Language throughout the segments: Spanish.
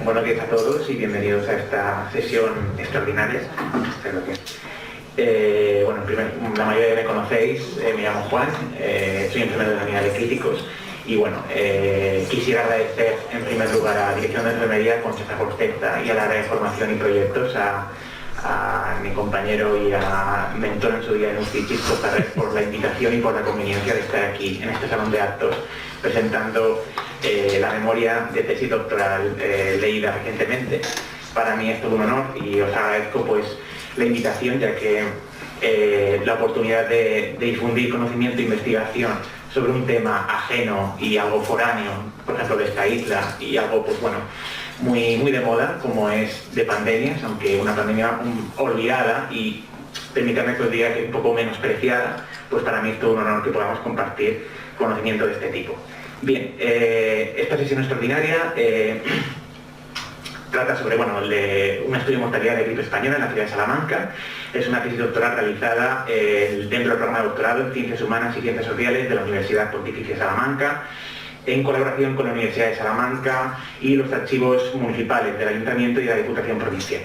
Buenos días a todos y bienvenidos a esta sesión extraordinaria. La mayoría me conocéis, me llamo Juan, soy enfermero de la unidad de críticos y quisiera agradecer en primer lugar a la Dirección de Enfermería, Concha Forteza, y a la área de formación y proyectos, a mi compañero y a mentor en su día en UCI, Chisco Ferrer, por la invitación y por la conveniencia de estar aquí en este salón de actos presentando la memoria de tesis doctoral leída recientemente. Para mí es todo un honor y os agradezco la invitación, ya que la oportunidad de difundir conocimiento e investigación sobre un tema ajeno y algo foráneo, por ejemplo de esta isla, y algo muy de moda, como es de pandemias, aunque una pandemia olvidada y, permítanme que os diga que un poco menospreciada, pues para mí es todo un honor que podamos compartir conocimiento de este tipo. Bien, esta sesión extraordinaria trata sobre un estudio de mortalidad de gripe española en la ciudad de Salamanca. Es una tesis doctoral realizada dentro del programa de doctorado en Ciencias Humanas y Ciencias Sociales de la Universidad Pontificia de Salamanca, en colaboración con la Universidad de Salamanca y los archivos municipales del Ayuntamiento y de la Diputación Provincial.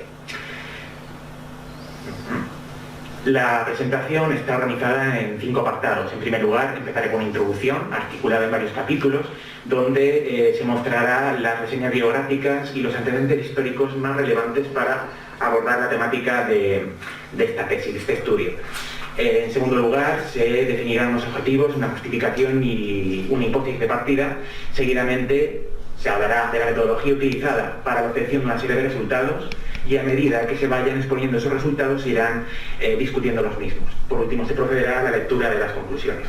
La presentación está organizada en 5 apartados. En primer lugar, empezaré con una introducción articulada en varios capítulos, donde se mostrará las reseñas biográficas y los antecedentes históricos más relevantes para abordar la temática de esta tesis, de este estudio. En segundo lugar, se definirán unos objetivos, una justificación y una hipótesis de partida. Seguidamente, se hablará de la metodología utilizada para la obtención de una serie de resultados, y a medida que se vayan exponiendo esos resultados se irán discutiendo los mismos. Por último, se procederá a la lectura de las conclusiones.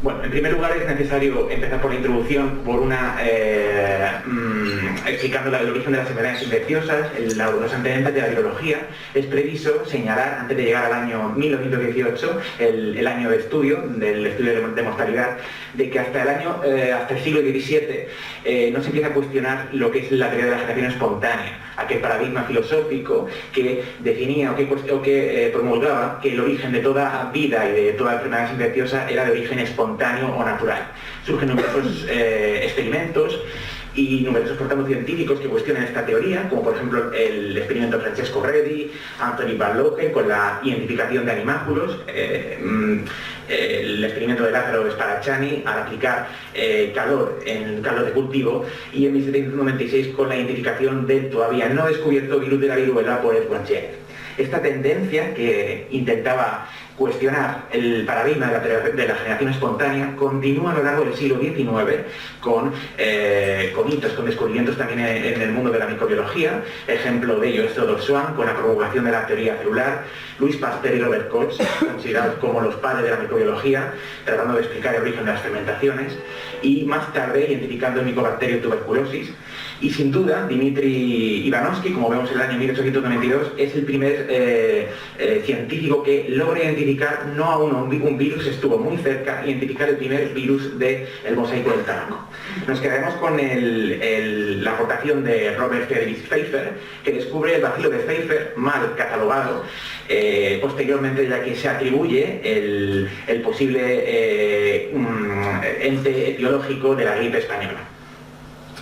Bueno, en primer lugar es necesario empezar por la introducción, explicando el origen de las enfermedades infecciosas, los antecedentes de la biología. Es preciso señalar, antes de llegar al año 1918, el año de estudio, del estudio de mortalidad, de que hasta el siglo XVII no se empieza a cuestionar lo que es la teoría de la generación espontánea, aquel paradigma filosófico que definía o que promulgaba que el origen de toda vida y de toda enfermedad infecciosa era de origen espontáneo o natural. Surgen numerosos experimentos y numerosos portales científicos que cuestionan esta teoría, como por ejemplo el experimento de Francesco Redi, Anthony Van Locken con la identificación de animáculos, el experimento de Lázaro Spallanzani al aplicar calor en caldo de cultivo, y en 1796 con la identificación del todavía no descubierto virus de la viruela por Edward Jenner. Esta tendencia, que intentaba cuestionar el paradigma de la generación espontánea, continúa a lo largo del siglo XIX con hitos, con descubrimientos también en el mundo de la microbiología. Ejemplo de ello es Theodor Schwann con la promulgación de la teoría celular, Louis Pasteur y Robert Koch, considerados como los padres de la microbiología, tratando de explicar el origen de las fermentaciones, y más tarde identificando el micobacterio tuberculosis. Y sin duda, Dmitry Ivanovsky, como vemos en el año 1892, es el primer científico que logra identificar no a un virus, estuvo muy cerca, identificar el primer virus del mosaico del tabaco. Nos quedaremos con la aportación de Robert Friedrich Pfeiffer, que descubre el bacilo de Pfeiffer, mal catalogado, posteriormente, ya que se atribuye el posible ente etiológico de la gripe española.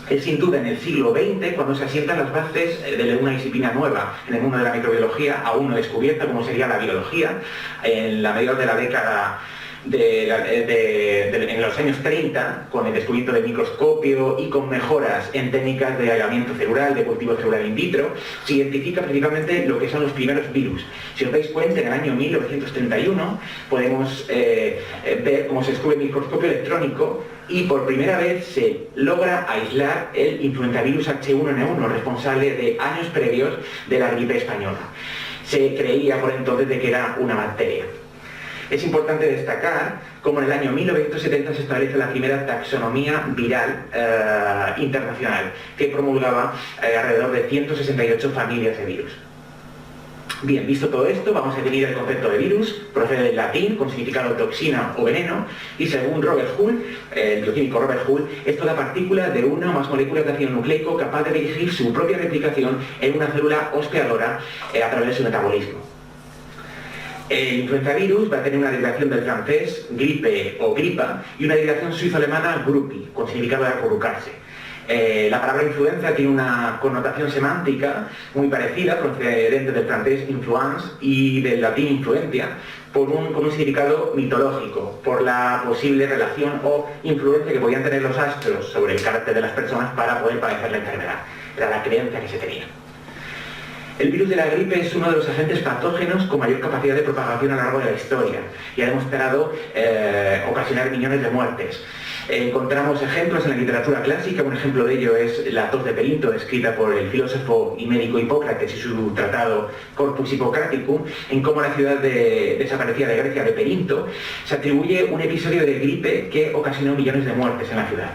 Es sin duda en el siglo XX cuando se asientan las bases de una disciplina nueva en el mundo de la microbiología, aún no descubierta, como sería la biología. En la mediados de la década en los años 30, con el descubrimiento del microscopio y con mejoras en técnicas de aislamiento celular, de cultivo celular in vitro, se identifica principalmente lo que son los primeros virus. Si os dais cuenta, en el año 1931 podemos ver cómo se descubre el microscopio electrónico y por primera vez se logra aislar el influenzavirus H1N1, responsable de años previos de la gripe española. Se creía por entonces de que era una bacteria. Es importante destacar cómo en el año 1970 se establece la primera taxonomía viral internacional, que promulgaba alrededor de 168 familias de virus. Bien, visto todo esto, vamos a definir el concepto de virus. Procede del latín, con significado toxina o veneno, y según Robert Hull, el bioquímico Robert Hull, es toda partícula de una o más moléculas de ácido nucleico capaz de dirigir su propia replicación en una célula hospedadora a través de su metabolismo. El influenzavirus va a tener una derivación del francés gripe o gripa y una derivación suizo-alemana grupi, con significado de acurrucarse. La palabra influenza tiene una connotación semántica muy parecida, procedente del francés influence y del latín influencia, con un significado mitológico, por la posible relación o influencia que podían tener los astros sobre el carácter de las personas para poder padecer la enfermedad. Era la creencia que se tenía. El virus de la gripe es uno de los agentes patógenos con mayor capacidad de propagación a lo largo de la historia y ha demostrado ocasionar millones de muertes. Encontramos ejemplos en la literatura clásica, un ejemplo de ello es la tos de Perinto, escrita por el filósofo y médico Hipócrates y su tratado Corpus Hippocraticum, en cómo la ciudad desaparecida de Grecia de Perinto se atribuye un episodio de gripe que ocasionó millones de muertes en la ciudad.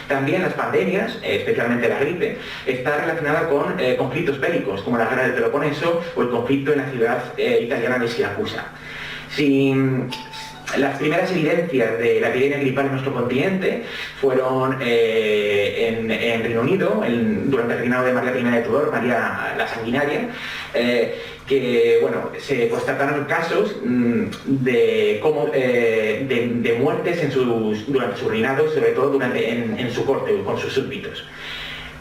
También las pandemias, especialmente la gripe, está relacionada con conflictos bélicos, como la guerra del Peloponeso o el conflicto en la ciudad italiana de Siracusa. Las primeras evidencias de la epidemia gripal en nuestro continente fueron en Reino Unido, durante el reinado de María I de Tudor, María la Sanguinaria, que bueno, se constataron casos de muertes durante su reinado, sobre todo en su corte, con sus súbditos.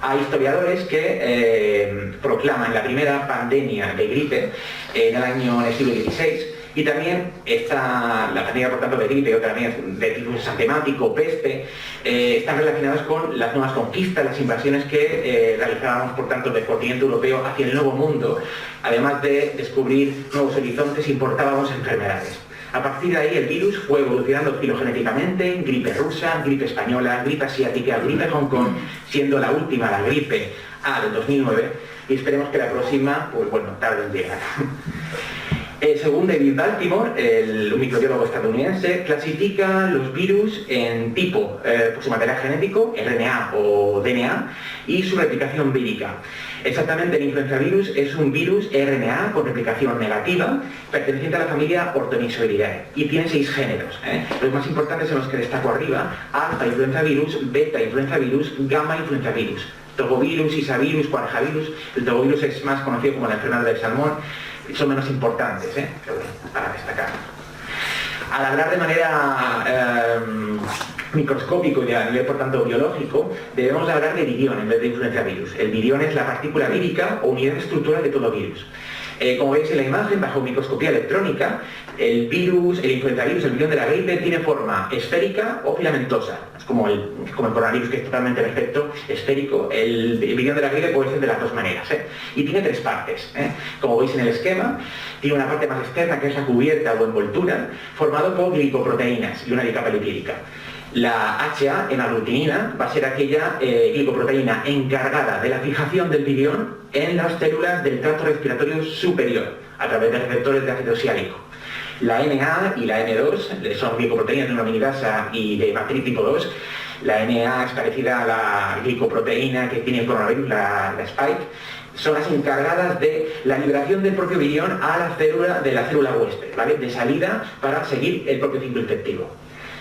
Hay historiadores que proclaman la primera pandemia de gripe en el siglo XVI, y también está la pandemia, por tanto, de gripe y otra también de tipo exantemático, peste, están relacionadas con las nuevas conquistas, las invasiones que realizábamos, por tanto, del continente europeo hacia el Nuevo Mundo. Además de descubrir nuevos horizontes, importábamos enfermedades. A partir de ahí el virus fue evolucionando filogenéticamente, gripe rusa, gripe española, gripe asiática, gripe de Hong Kong, siendo la última la gripe A del 2009, y esperemos que la próxima, pues bueno, tarde en llegar. Según David Baltimore, un microbiólogo estadounidense, clasifica los virus en tipo, por su material genético, RNA o DNA, y su replicación vírica. Exactamente, el influenzavirus es un virus RNA con replicación negativa, perteneciente a la familia Orthomyxoideae, y tiene 6 géneros. Los más importantes son los que destaco arriba: alfa influenzavirus, beta influenzavirus, gamma influenzavirus, togovirus, isavirus, cuarjavirus. El togovirus es más conocido como la enfermedad del salmón. Son menos importantes, pero bueno, para destacar. Al hablar de manera microscópico y a nivel, por tanto, biológico, debemos hablar de virión en vez de influenzavirus. El virión es la partícula vírica o unidad estructural de todo virus. Como veis en la imagen, bajo microscopía electrónica, el influenzavirus, el virión de la gripe, tiene forma esférica o filamentosa. Es como el coronavirus, que es totalmente perfecto, esférico. El virión de la gripe puede ser de las dos maneras. Y tiene 3 partes. Como veis en el esquema, tiene una parte más externa, que es la cubierta o envoltura, formado por glicoproteínas y una capa lipídica. La HA en aglutinina va a ser aquella glicoproteína encargada de la fijación del virión en las células del tracto respiratorio superior, a través de receptores de ácido siálico. La NA y la N2 son glicoproteínas de una aminidasa y de matriz tipo 2. La NA es parecida a la glicoproteína que tiene el coronavirus, la Spike. Son las encargadas de la liberación del propio virión a la célula huésped, ¿vale? De salida para seguir el propio ciclo infectivo.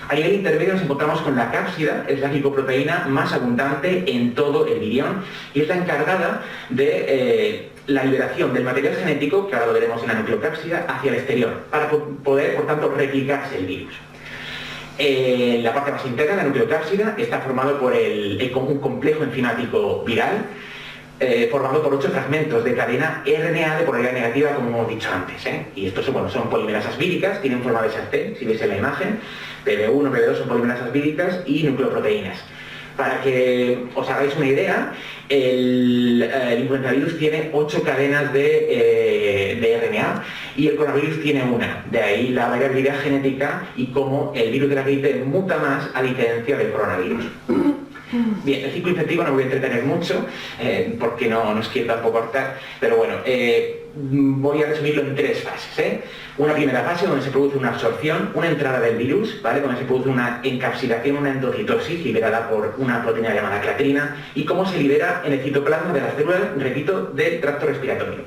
A nivel intermedio nos encontramos con la cápsida, es la glicoproteína más abundante en todo el virión y es la encargada de la liberación del material genético, que ahora lo veremos en la nucleocápsida, hacia el exterior, para poder, por tanto, replicarse el virus. La parte más interna, la nucleocápsida, está formado por un complejo enzimático viral, formado por 8 fragmentos de cadena RNA de polaridad negativa, como hemos dicho antes. Y estos son polimerasas víricas, tienen forma de sartén, si veis en la imagen. PB1, PB2 son polimerasas víricas y nucleoproteínas. Para que os hagáis una idea, el influenzavirus tiene 8 cadenas de RNA y el coronavirus tiene una. De ahí la variabilidad genética y cómo el virus de la gripe muta más a diferencia del coronavirus. Bien, el ciclo infectivo no voy a entretener mucho, porque no nos quiero tampoco cortar, pero bueno, voy a resumirlo en 3 fases. Una primera fase donde se produce una absorción, una entrada del virus, ¿vale? Donde se produce una encapsulación, una endocitosis liberada por una proteína llamada clatrina, y cómo se libera en el citoplasma de las células, repito, del tracto respiratorio.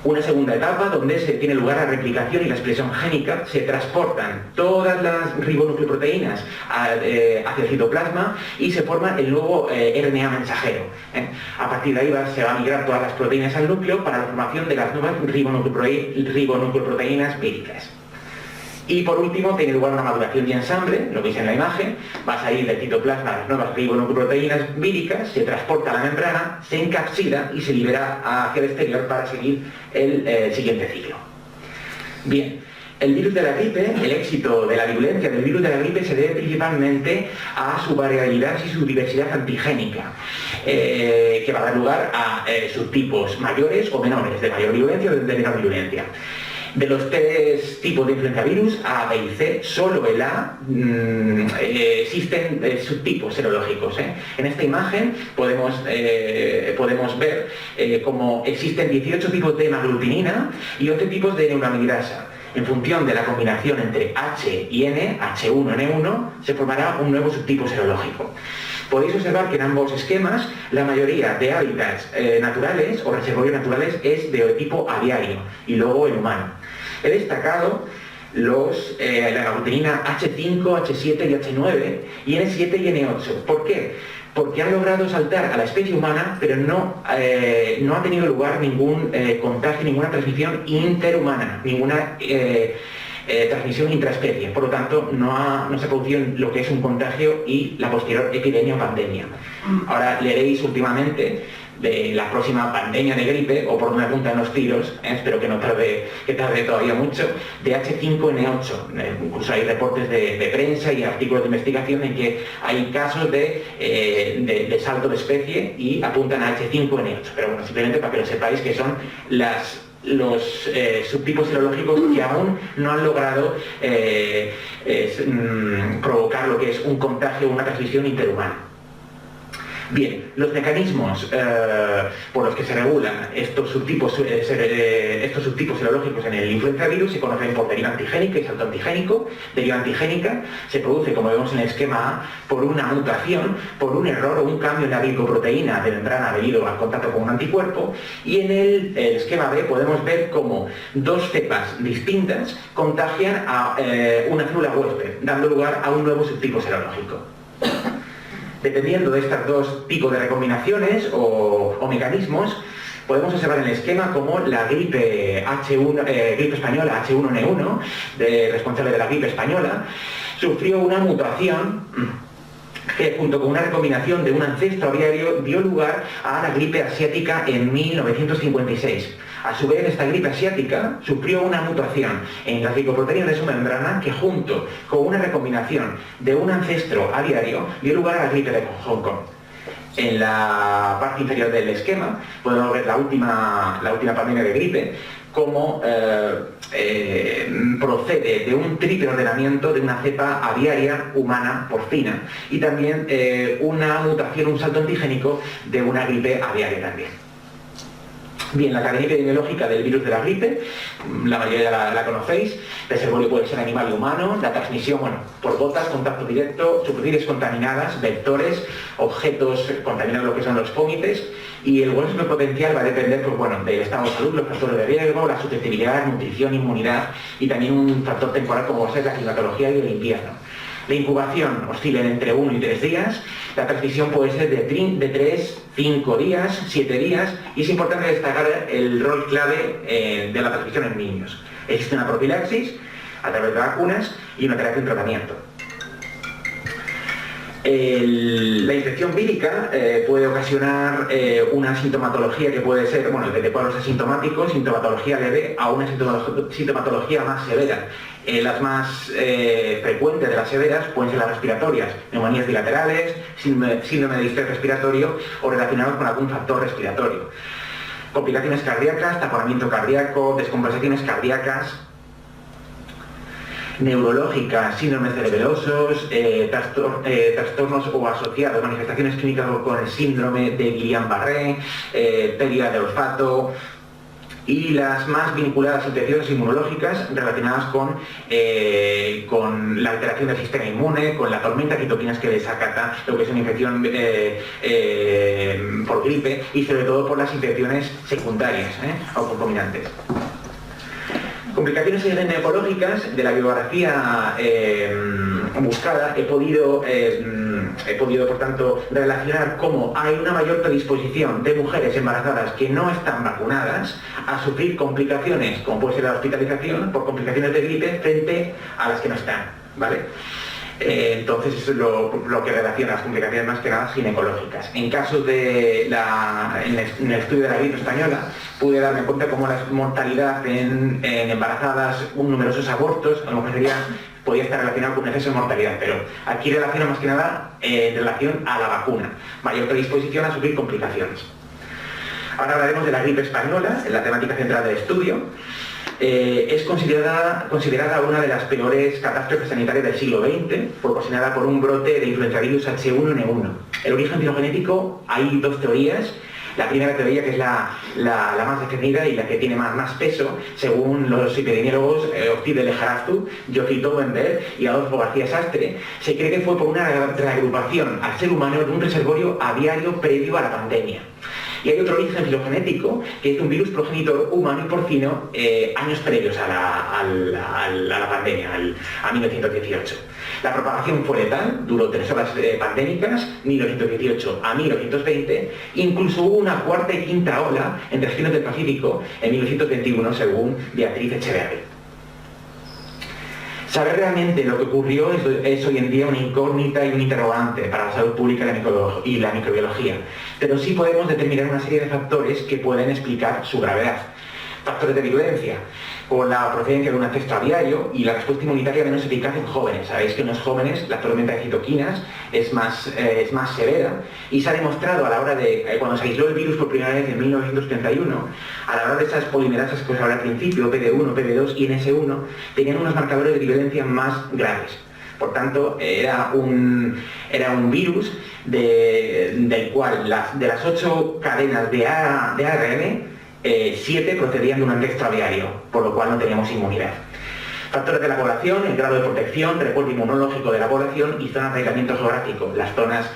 Una segunda etapa donde se tiene lugar la replicación y la expresión génica, se transportan todas las ribonucleoproteínas hacia el citoplasma y se forma el nuevo RNA mensajero. A partir de ahí se van a migrar todas las proteínas al núcleo para la formación de las nuevas ribonucleoproteínas víricas. Y por último, tiene lugar una maduración y ensamble, lo veis en la imagen, va a salir del citoplasma las nuevas ribonucleoproteínas víricas, se transporta a la membrana, se encapsila y se libera hacia el exterior para seguir el siguiente ciclo. Bien, el virus de la gripe, el éxito de la virulencia del virus de la gripe se debe principalmente a su variabilidad y su diversidad antigénica, que va a dar lugar a subtipos mayores o menores, de mayor virulencia o de menor virulencia. De los tres tipos de influenzavirus, A, B y C, solo el A existen subtipos serológicos. En esta imagen podemos ver cómo existen 18 tipos de hemaglutinina y 11 tipos de neuraminidasa. En función de la combinación entre H y N, H1N1, se formará un nuevo subtipo serológico. Podéis observar que en ambos esquemas la mayoría de hábitats naturales o reservorios naturales es de tipo aviario y luego el humano. He destacado la hemaglutinina H5, H7 y H9 y N7 y N8. ¿Por qué? Porque han logrado saltar a la especie humana, pero no ha tenido lugar ningún contagio, ninguna transmisión interhumana, ninguna transmisión intraespecie. Por lo tanto, no se ha producido lo que es un contagio y la posterior epidemia o pandemia. Ahora leeréis últimamente de la próxima pandemia de gripe, o por donde apuntan los tiros, espero que tarde todavía mucho, de H5N8. Incluso hay reportes de prensa y artículos de investigación en que hay casos de salto de especie y apuntan a H5N8. Pero bueno, simplemente para que lo sepáis que son los subtipos serológicos que aún no han logrado provocar lo que es un contagio o una transmisión interhumana. Bien, los mecanismos por los que se regulan estos subtipos serológicos en el influenzavirus se conocen por deriva antigénica y salto antigénico. Deriva antigénica se produce, como vemos en el esquema A, por una mutación, por un error o un cambio en la glicoproteína de membrana debido al contacto con un anticuerpo, y en el esquema B podemos ver cómo dos cepas distintas contagian a una célula huésped, dando lugar a un nuevo subtipo serológico. Dependiendo de estos dos tipos de recombinaciones o mecanismos, podemos observar en el esquema cómo la gripe española H1N1, responsable de la gripe española, sufrió una mutación que, junto con una recombinación de un ancestro aviario, dio lugar a la gripe asiática en 1956. A su vez, esta gripe asiática sufrió una mutación en las glicoproteínas de su membrana que, junto con una recombinación de un ancestro aviario, dio lugar a la gripe de Hong Kong. En la parte inferior del esquema podemos ver la última pandemia de gripe, cómo procede de un triple ordenamiento de una cepa aviaria humana porcina y también una mutación, un salto antigénico de una gripe aviaria también. Bien, la cadena epidemiológica del virus de la gripe, la mayoría la conocéis. Reservorio puede ser animal y humano. La transmisión, por gotas, contacto directo, superficies contaminadas, vectores, objetos contaminados, lo que son los pómites. Y el buen potencial va a depender del estado de salud, los factores de riesgo, la susceptibilidad, nutrición, inmunidad y también un factor temporal como va a ser la climatología y el invierno. La incubación oscila entre 1 y 3 días, la transmisión puede ser de 3, 5 días, 7 días, y es importante destacar el rol clave de la transmisión en niños. Existe una profilaxis a través de vacunas y una terapia en tratamiento. La infección vírica puede ocasionar una sintomatología que puede ser, desde cuadros asintomáticos, sintomatología leve, a una sintomatología más severa. Las más frecuentes de las severas pueden ser las respiratorias, neumonías bilaterales, síndrome de distrés respiratorio o relacionados con algún factor respiratorio. Complicaciones cardíacas, taponamiento cardíaco, descompensaciones cardíacas, neurológicas, síndromes cerebelosos, trastornos o asociados, manifestaciones clínicas con el síndrome de Guillain-Barré, pérdida de olfato y las más vinculadas a infecciones inmunológicas relacionadas con la alteración del sistema inmune, con la tormenta de citoquinas que desacata lo que es una infección por gripe y sobre todo por las infecciones secundarias o concomitantes. Complicaciones ginecológicas de la bibliografía buscada, he podido por tanto relacionar cómo hay una mayor predisposición de mujeres embarazadas que no están vacunadas a sufrir complicaciones, como puede ser la hospitalización por complicaciones de gripe frente a las que no están, ¿vale? Entonces eso es lo que relaciona las complicaciones más que nada ginecológicas. En casos en el estudio de la gripe española pude darme cuenta cómo la mortalidad en embarazadas, numerosos abortos, a lo mejor podía estar relacionado con un exceso de mortalidad, pero aquí relaciona más que nada en relación a la vacuna, mayor predisposición a sufrir complicaciones. Ahora hablaremos de la gripe española, en la temática central del estudio. Es considerada una de las peores catástrofes sanitarias del siglo XX, ocasionada por un brote de influenza virus H1N1. El origen filogenético, hay dos teorías. La primera teoría, que es la más defendida y la que tiene más peso, según los epidemiólogos Ortiz de Lejarazú, Geoffrey Taubenberg y Adolfo García Sastre, se cree que fue por una reagrupación al ser humano de un reservorio aviario previo a la pandemia. Y hay otro origen filogenético, que es un virus progenitor humano y porcino años previos a la pandemia, a 1918. La propagación fue letal, duró 3 horas pandémicas, 1918 a 1920, incluso hubo una cuarta y quinta ola en regiones del Pacífico en 1921, según Beatriz Echeverri. Saber realmente lo que ocurrió es hoy en día una incógnita y un interrogante para la salud pública y la microbiología, pero sí podemos determinar una serie de factores que pueden explicar su gravedad. Factores de virulencia, con la procedencia de un ancestro aviario y la respuesta inmunitaria menos eficaz en jóvenes. Sabéis que en los jóvenes la tormenta de citoquinas es más severa y se ha demostrado a la hora de, cuando se aisló el virus por primera vez en 1931, a la hora de esas polimerasas que os hablé al principio, PD1, PD2 y NS1, tenían unos marcadores de virulencia más graves. Por tanto, era un virus del cual de las 8 cadenas de ARN, 7 procedían de un ancestro aviario, por lo cual no teníamos inmunidad. Factores de la población, el grado de protección, recuerdo inmunológico de la población y zonas de aislamiento geográfico. Las zonas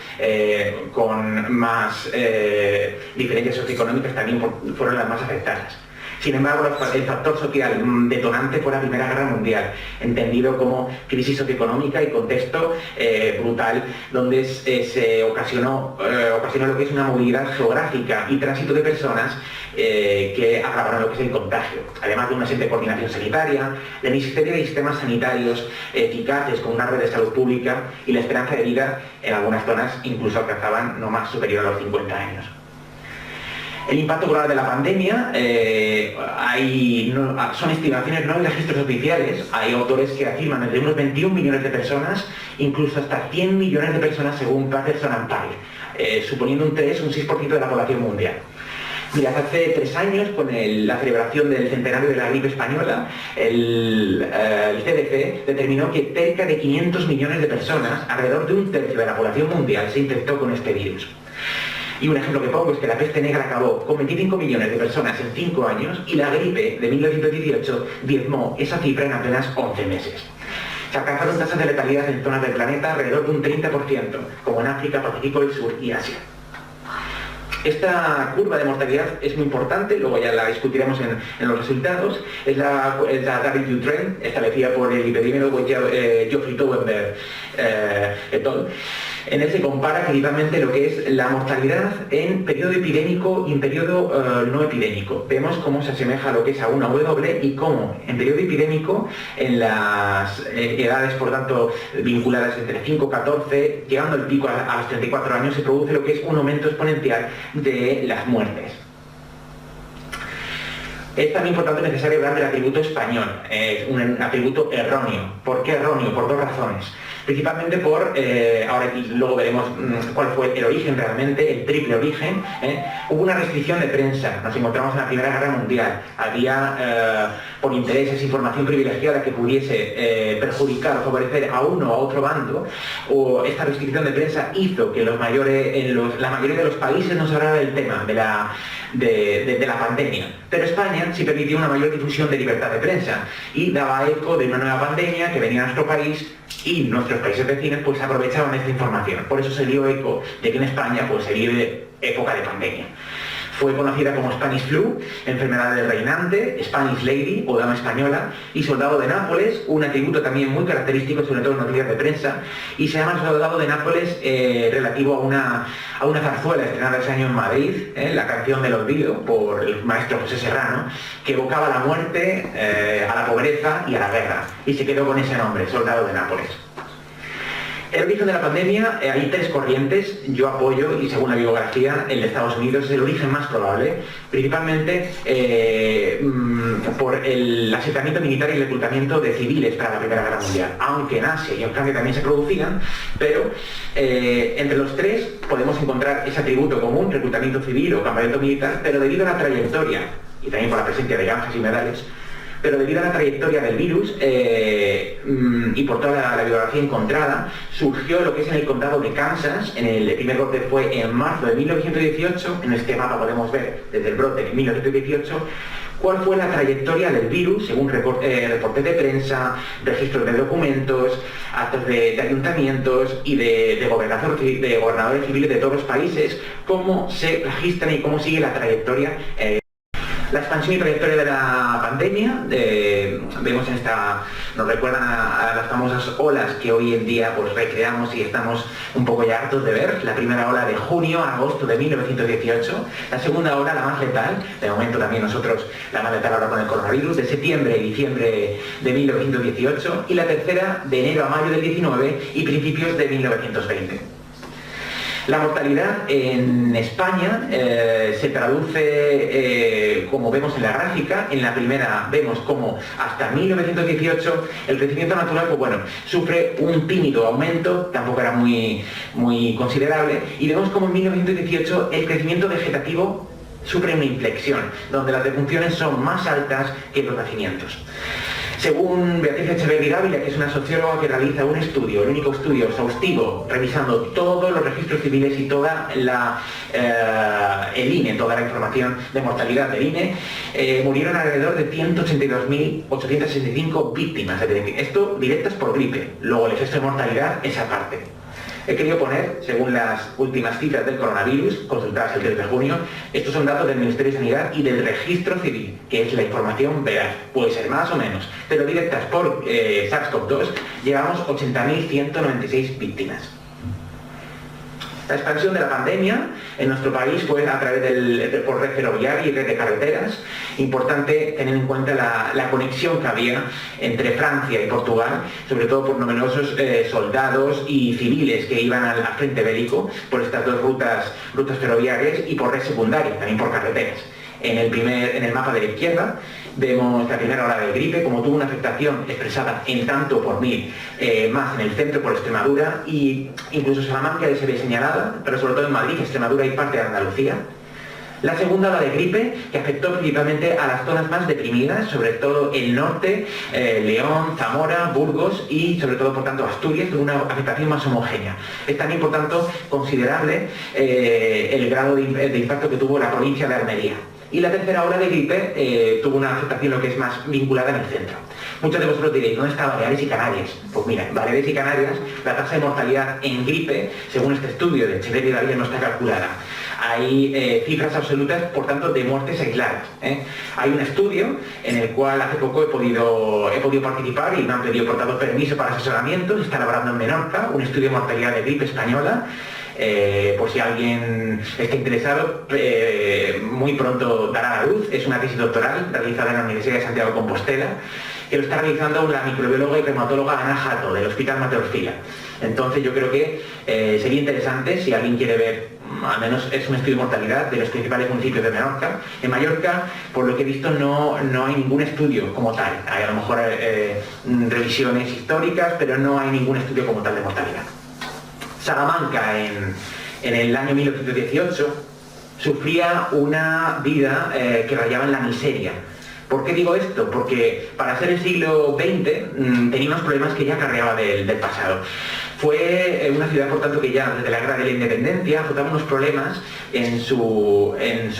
con más diferencias socioeconómicas también fueron las más afectadas. Sin embargo, el factor social detonante fue la Primera Guerra Mundial, entendido como crisis socioeconómica y contexto brutal, donde se ocasionó lo que es una movilidad geográfica y tránsito de personas que agravaron lo que es el contagio, además de una ausente coordinación sanitaria, la inexistencia de sistemas sanitarios eficaces con una red de salud pública y la esperanza de vida en algunas zonas incluso alcanzaban no más superior a los 50 años. El impacto global de la pandemia, son estimaciones, no hay registros oficiales, hay autores que afirman desde unos 21 millones de personas, incluso hasta 100 millones de personas según Patterson and Pyle, suponiendo un 6% de la población mundial. Mirad, hace 3 años, con la celebración del centenario de la gripe española, el CDC determinó que cerca de 500 millones de personas, alrededor de un tercio de la población mundial, se infectó con este virus. Y un ejemplo que pongo es que la peste negra acabó con 25 millones de personas en 5 años y la gripe de 1918 diezmó esa cifra en apenas 11 meses. Se alcanzaron tasas de letalidad en zonas del planeta alrededor de un 30%, como en África, Pacífico del Sur y Asia. Esta curva de mortalidad es muy importante, luego ya la discutiremos en los resultados. Es la W trend establecida por el epidemiólogo Geoffrey Taubenberg et al. En él se compara equitativamente lo que es la mortalidad en periodo epidémico y en periodo no epidémico. Vemos cómo se asemeja a lo que es a una W y cómo en periodo epidémico, en las edades por tanto vinculadas entre 5 y 14, llegando al pico a los 34 años, se produce lo que es un aumento exponencial de las muertes. Es también por tanto necesario hablar del atributo español, un atributo erróneo. ¿Por qué erróneo? Por 2 razones. Principalmente ahora luego veremos cuál fue el origen realmente, el triple origen. Hubo una restricción de prensa, nos encontramos en la Primera Guerra Mundial, había por intereses información privilegiada que pudiese perjudicar o favorecer a uno o a otro bando, o esta restricción de prensa hizo que la mayoría de los países no se hablara del tema, de la pandemia. Pero España sí permitió una mayor difusión de libertad de prensa y daba eco de una nueva pandemia que venía a nuestro país, y nuestros países vecinos pues aprovechaban esta información. Por eso se dio eco de que en España pues se vive época de pandemia. Fue conocida como Spanish Flu, enfermedad del reinante, Spanish Lady o dama española, y soldado de Nápoles, un atributo también muy característico, sobre todo en noticias de prensa, y se llama soldado de Nápoles relativo a una zarzuela estrenada ese año en Madrid, la canción del olvido, por el maestro José Serrano, que evocaba la muerte, a la pobreza y a la guerra, y se quedó con ese nombre, soldado de Nápoles. El origen de la pandemia, hay tres corrientes. Yo apoyo, y según la bibliografía, el de Estados Unidos es el origen más probable, principalmente por el asentamiento militar y el reclutamiento de civiles para la Primera Guerra Mundial, aunque en Asia y en Francia también se producían, pero entre los tres podemos encontrar ese atributo común, reclutamiento civil o campamento militar, pero debido a la trayectoria, y también por la presencia de granjas y humedales, pero debido a la trayectoria del virus y por toda la bibliografía encontrada, surgió lo que es en el condado de Kansas. El primer brote fue en marzo de 1918, en este mapa podemos ver desde el brote en 1918, cuál fue la trayectoria del virus, según reportes de prensa, registros de documentos, actos de ayuntamientos y de gobernadores civiles de todos los países, cómo se registran y cómo sigue la trayectoria. La expansión y trayectoria de la pandemia, vemos en esta, nos recuerdan a las famosas olas que hoy en día pues recreamos y estamos un poco ya hartos de ver. La primera ola de junio a agosto de 1918, la segunda ola, la más letal, de momento también nosotros la más letal ahora con el coronavirus, de septiembre y diciembre de 1918, y la tercera de enero a mayo del 19 y principios de 1920. La mortalidad en España se traduce, como vemos en la gráfica. En la primera vemos como hasta 1918 el crecimiento natural, pues bueno, sufre un tímido aumento, tampoco era muy considerable, y vemos como en 1918 el crecimiento vegetativo sufre una inflexión, donde las defunciones son más altas que los nacimientos. Según Beatriz Echeverri Dávila, que es una socióloga que realiza un estudio, el único estudio exhaustivo, revisando todos los registros civiles y toda el INE, toda la información de mortalidad del INE, murieron alrededor de 182.865 víctimas. Es decir, esto directas por gripe, luego el exceso de mortalidad es aparte. He querido poner, según las últimas cifras del coronavirus, consultadas el 3 de junio, estos son datos del Ministerio de Sanidad y del Registro Civil, que es la información veraz, puede ser más o menos, pero directas por SARS-CoV-2, llevamos 80.196 víctimas. La expansión de la pandemia en nuestro país fue a través por red ferroviaria y red de carreteras. Importante tener en cuenta la conexión que había entre Francia y Portugal, sobre todo por numerosos soldados y civiles que iban al frente bélico por estas dos rutas ferroviarias, y por red secundaria, también por carreteras. En el mapa de la izquierda vemos la primera ola de gripe, como tuvo una afectación expresada en tanto por mil, más en el centro por Extremadura, y incluso Salamanca se ve señalada, pero sobre todo en Madrid, Extremadura y parte de Andalucía. La segunda ola de gripe, que afectó principalmente a las zonas más deprimidas, sobre todo el norte, León, Zamora, Burgos y sobre todo, por tanto, Asturias, con una afectación más homogénea. Es también, por tanto, considerable el grado de impacto que tuvo la provincia de Almería. Y la tercera ola de gripe tuvo una afectación lo que es más vinculada en el centro. Muchos de vosotros diréis, ¿dónde está Baleares y Canarias? Pues mira, en Baleares y Canarias la tasa de mortalidad en gripe, según este estudio de Echeverri y Dávila, no está calculada. Hay cifras absolutas, por tanto, de muertes aisladas. Hay un estudio en el cual hace poco he podido participar y me han pedido, por tanto, permiso para asesoramiento. Se está elaborando en Menorca un estudio de mortalidad de gripe española. Por si alguien está interesado, muy pronto dará a la luz. Es una tesis doctoral realizada en la Universidad de Santiago de Compostela, que lo está realizando la microbióloga y reumatóloga Ana Jato, del Hospital Mateo Orfila. Entonces yo creo que sería interesante, si alguien quiere ver, al menos es un estudio de mortalidad de los principales municipios de Menorca. En Mallorca, por lo que he visto, no hay ningún estudio como tal. Hay a lo mejor revisiones históricas, pero no hay ningún estudio como tal de mortalidad. Salamanca, en el año 1918, sufría una vida que rayaba en la miseria. ¿Por qué digo esto? Porque para ser el siglo XX tenía unos problemas que ya cargaba del pasado. Fue una ciudad, por tanto, que ya desde la guerra de la independencia afrontaba unos problemas en su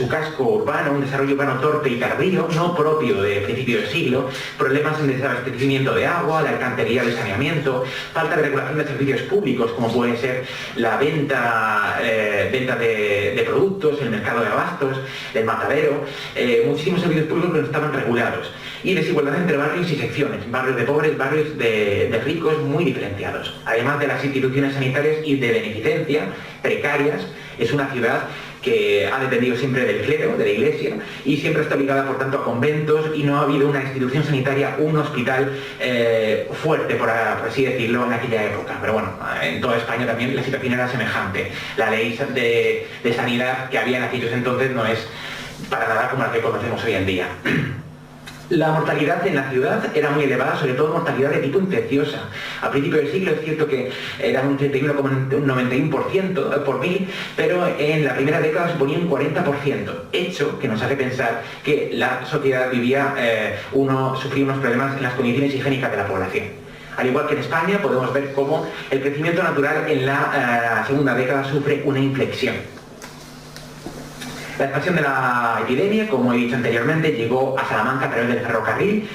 casco urbano, un desarrollo urbano torpe y tardío, no propio de principio del siglo, problemas en desabastecimiento de agua, de alcantarillado y saneamiento, falta de regulación de servicios públicos, como puede ser la venta de productos, el mercado de abastos, el matadero, muchísimos servicios públicos que no estaban regulados, y desigualdad entre barrios y secciones, barrios de pobres, barrios de ricos, muy diferenciados. Además de las instituciones sanitarias y de beneficencia precarias, es una ciudad que ha dependido siempre del clero, de la iglesia, y siempre está ligada, por tanto, a conventos, y no ha habido una institución sanitaria, un hospital fuerte, por así decirlo, en aquella época. Pero bueno, en toda España también la situación era semejante. La ley de sanidad que había en aquellos entonces no es para nada como la que conocemos hoy en día. La mortalidad en la ciudad era muy elevada, sobre todo mortalidad de tipo infecciosa. A principios del siglo es cierto que era un 31,91% por mil, pero en la primera década suponía un 40%, hecho que nos hace pensar que la sociedad sufría unos problemas en las condiciones higiénicas de la población. Al igual que en España, podemos ver cómo el crecimiento natural en la segunda década sufre una inflexión. La expansión de la epidemia, como he dicho anteriormente, llegó a Salamanca a través del ferrocarril.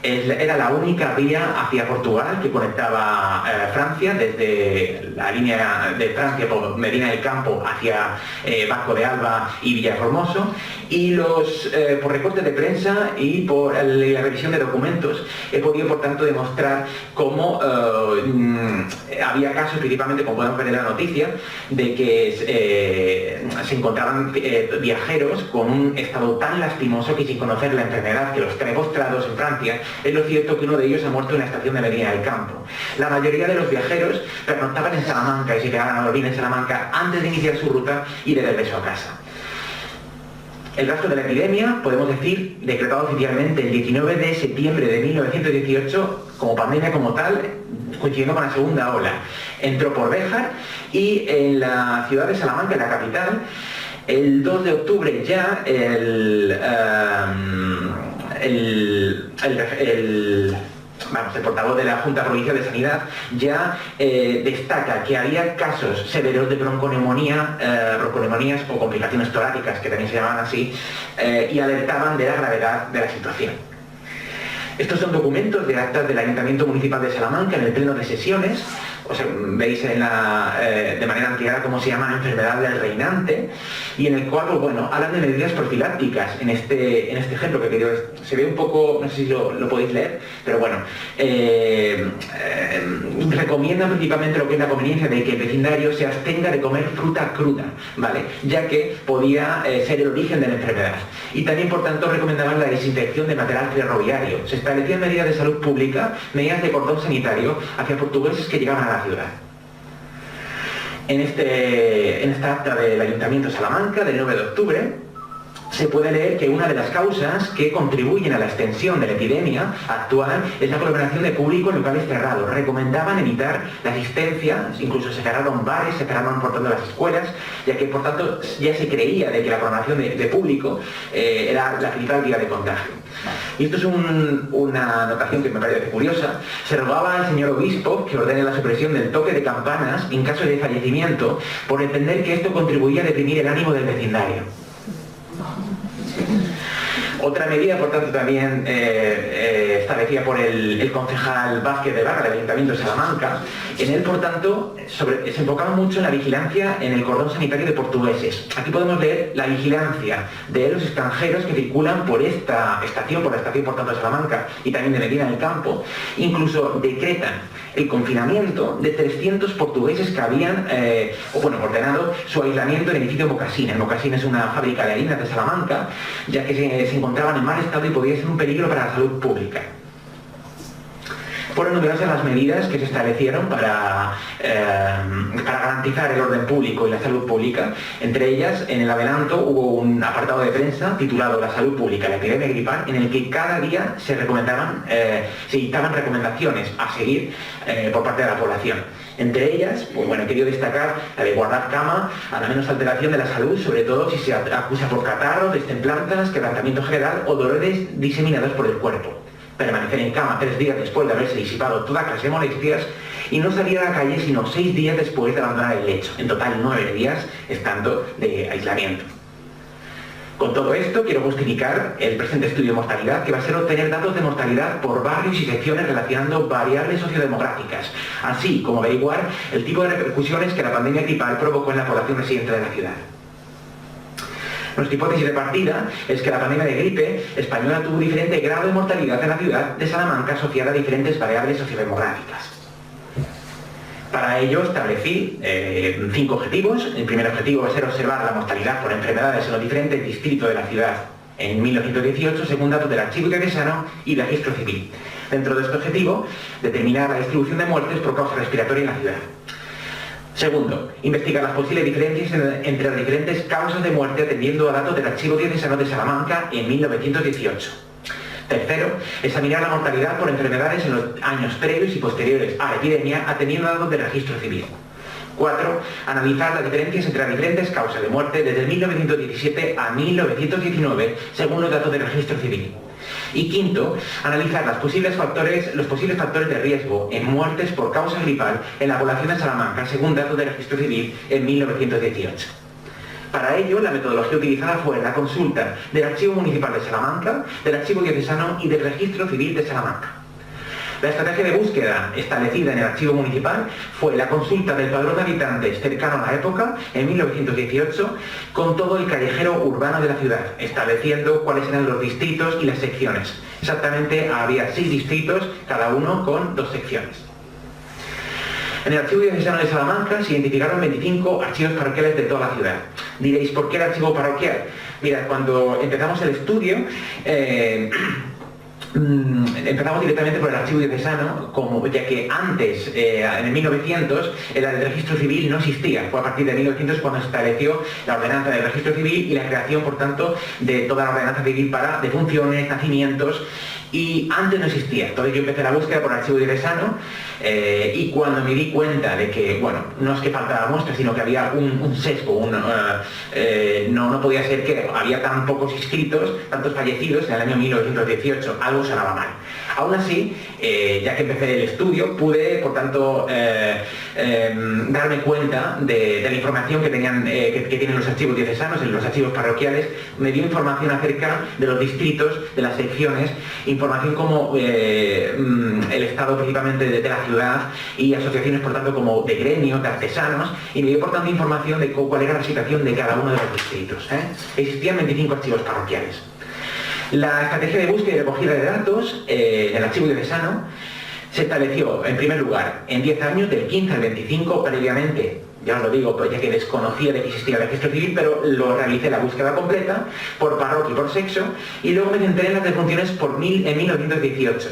Era la única vía hacia Portugal que conectaba Francia, desde la línea de Francia por Medina del Campo hacia Banco de Alba y Villaformoso, y por recortes de prensa y por la revisión de documentos he podido, por tanto, demostrar cómo había casos, principalmente, como podemos ver en la noticia, de que se encontraban viajeros con un estado tan lastimoso que, sin conocer la enfermedad que los trae postrados en Francia, es lo cierto que uno de ellos ha muerto en la estación de Medina del Campo. La mayoría de los viajeros pernoctaban en Salamanca y se quedaban a dormir en Salamanca antes de iniciar su ruta y de regreso a casa. El rastro de la epidemia, podemos decir, decretado oficialmente el 19 de septiembre de 1918 como pandemia como tal, coincidiendo con la segunda ola. Entró por Béjar y en la ciudad de Salamanca, en la capital, el 2 de octubre ya el portavoz de la Junta Provincial de Sanidad ya destaca que había casos severos de bronconeumonías o complicaciones torácicas, que también se llamaban así, y alertaban de la gravedad de la situación. Estos son documentos de actas del Ayuntamiento Municipal de Salamanca en el pleno de sesiones. O sea, veis de manera ampliada cómo se llama enfermedad del reinante, y en el cual, pues bueno, hablan de medidas profilácticas. En este ejemplo que se ve un poco, no sé si lo podéis leer, pero bueno, recomiendan principalmente lo que es la conveniencia de que el vecindario se abstenga de comer fruta cruda, ¿vale? Ya que podía ser el origen de la enfermedad. Y también, por tanto, recomendaban la desinfección de material ferroviario. Se establecían medidas de salud pública, medidas de cordón sanitario hacia portugueses que llegaban a la ciudad. En esta acta del Ayuntamiento de Salamanca, del 9 de octubre, se puede leer que una de las causas que contribuyen a la extensión de la epidemia actual es la aglomeración de público en locales cerrados. Recomendaban evitar la asistencia, incluso se cerraron bares, se cerraron, por tanto, las escuelas, ya que, por tanto, ya se creía de que la aglomeración de público era la principal vía de contagio. Y esto es una anotación que me parece curiosa. Se rogaba al señor obispo que ordene la supresión del toque de campanas en caso de fallecimiento, por entender que esto contribuía a deprimir el ánimo del vecindario. Otra medida, por tanto, también establecida por el concejal Vázquez de Barra del Ayuntamiento de Salamanca. En él, por tanto, se enfocaba mucho en la vigilancia en el cordón sanitario de portugueses. Aquí podemos leer la vigilancia de los extranjeros que circulan por esta estación, por tanto, de Salamanca y también de Medina del Campo. Incluso decretan el confinamiento de 300 portugueses que habían ordenado su aislamiento en el edificio Mocasín. El Mocasín es una fábrica de harinas de Salamanca, ya que se encontraban en mal estado y podía ser un peligro para la salud pública. Fueron numerosas las medidas que se establecieron para garantizar el orden público y la salud pública. Entre ellas, en el adelanto hubo un apartado de prensa titulado La salud pública, la epidemia gripal, en el que cada día se dictaban recomendaciones a seguir por parte de la población. Entre ellas, pues bueno, he querido destacar la de guardar cama a la menos alteración de la salud, sobre todo si se acusa por catarro, destemplanzas, quebrantamiento general o dolores diseminados por el cuerpo. permanecer en cama 3 días después de haberse disipado toda clase de molestias y no salir a la calle sino 6 días después de abandonar el lecho. En total 9 días estando de aislamiento. Con todo esto quiero justificar el presente estudio de mortalidad, que va a ser obtener datos de mortalidad por barrios y secciones relacionando variables sociodemográficas, así como averiguar el tipo de repercusiones que la pandemia gripal provocó en la población residente de la ciudad. Nuestra hipótesis de partida es que la pandemia de gripe española tuvo diferente grado de mortalidad en la ciudad de Salamanca asociada a diferentes variables sociodemográficas. Para ello establecí 5 objetivos. El primer objetivo va a ser observar la mortalidad por enfermedades en los diferentes distritos de la ciudad en 1918, según datos del Archivo Diocesano y del Registro Civil. Dentro de este objetivo, determinar la distribución de muertes por causa respiratoria en la ciudad. Segundo, investigar las posibles diferencias entre las diferentes causas de muerte atendiendo a datos del Archivo Diocesano de Salamanca en 1918. Tercero, examinar la mortalidad por enfermedades en los años previos y posteriores a la epidemia atendiendo a datos del Registro Civil. 4. Analizar las diferencias entre las diferentes causas de muerte desde 1917 a 1919 según los datos del Registro Civil. Y quinto, analizar los posibles factores de riesgo en muertes por causa gripal en la población de Salamanca según datos del Registro Civil en 1918. Para ello, la metodología utilizada fue la consulta del Archivo Municipal de Salamanca, del Archivo Diocesano y del Registro Civil de Salamanca. La estrategia de búsqueda establecida en el Archivo Municipal fue la consulta del padrón de habitantes cercano a la época, en 1918, con todo el callejero urbano de la ciudad, estableciendo cuáles eran los distritos y las secciones. Exactamente había 6 distritos, cada uno con 2 secciones. En el Archivo Diocesano de Salamanca se identificaron 25 archivos parroquiales de toda la ciudad. Diréis, ¿por qué el archivo parroquial? Mira, cuando empezamos el estudio, empezamos directamente por el Archivo Diocesano, ya que antes, en 1900, el Registro Civil no existía. Fue a partir de 1900 cuando se estableció la ordenanza del Registro Civil y la creación, por tanto, de toda la ordenanza civil para defunciones, nacimientos, y antes no existía. Entonces yo empecé la búsqueda por el Archivo Diocesano y cuando me di cuenta de que, bueno, no es que faltaba muestra, sino que había un sesgo, no podía ser que había tan pocos inscritos, tantos fallecidos en el año 1918, algo sonaba mal. Aún así, ya que empecé el estudio, pude, por tanto, darme cuenta de la información que tienen los archivos diocesanos, en los archivos parroquiales. Me dio información acerca de los distritos, de las secciones, información como el estado principalmente de la ciudad y asociaciones, por tanto, como de gremios, de artesanos, y me dio, por tanto, información de cuál era la situación de cada uno de los distritos. Existían 25 archivos parroquiales. La estrategia de búsqueda y recogida de datos en el Archivo Diocesano se estableció, en primer lugar, en 10 años, del 15 al 25, previamente, ya os lo digo, pues ya que desconocía de que existía el Registro Civil, pero lo realicé la búsqueda completa, por parroquia y por sexo, y luego me centré en las defunciones en 1918,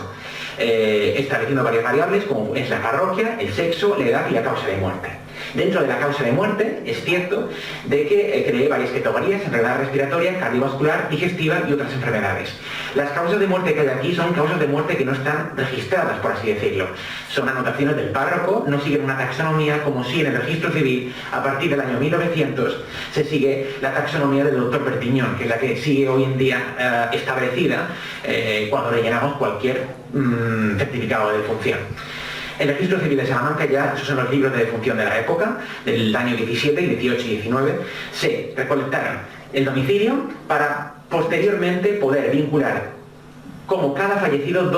estableciendo varias variables, como es la parroquia, el sexo, la edad y la causa de muerte. Dentro de la causa de muerte, es cierto de que creé varias categorías: enfermedad respiratoria, cardiovascular, digestiva y otras enfermedades. Las causas de muerte que hay aquí son causas de muerte que no están registradas, por así decirlo. Son anotaciones del párroco, no siguen una taxonomía como si en el Registro Civil, a partir del año 1900, se sigue la taxonomía del doctor Bertiñón, que es la que sigue hoy en día establecida cuando rellenamos cualquier certificado de defunción. El Registro Civil de Salamanca, ya, esos son los libros de defunción de la época, del año 17, 18 y 19, se recolectaron el domicilio para posteriormente poder vincular como cada fallecido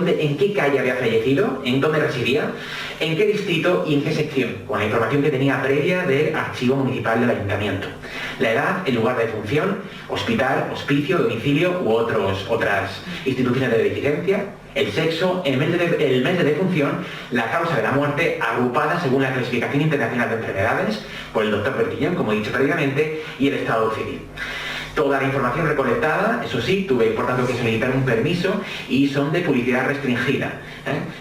en qué calle había fallecido, en dónde residía, en qué distrito y en qué sección, con la información que tenía previa del Archivo Municipal del Ayuntamiento. La edad, el lugar de defunción, hospital, hospicio, domicilio u otras instituciones de beneficencia, el sexo, el mes de defunción, la causa de la muerte, agrupada según la Clasificación Internacional de Enfermedades, por el doctor Bertiñón, como he dicho previamente, y el estado civil. Toda la información recolectada, eso sí, tuve por tanto que solicitar un permiso y son de publicidad restringida.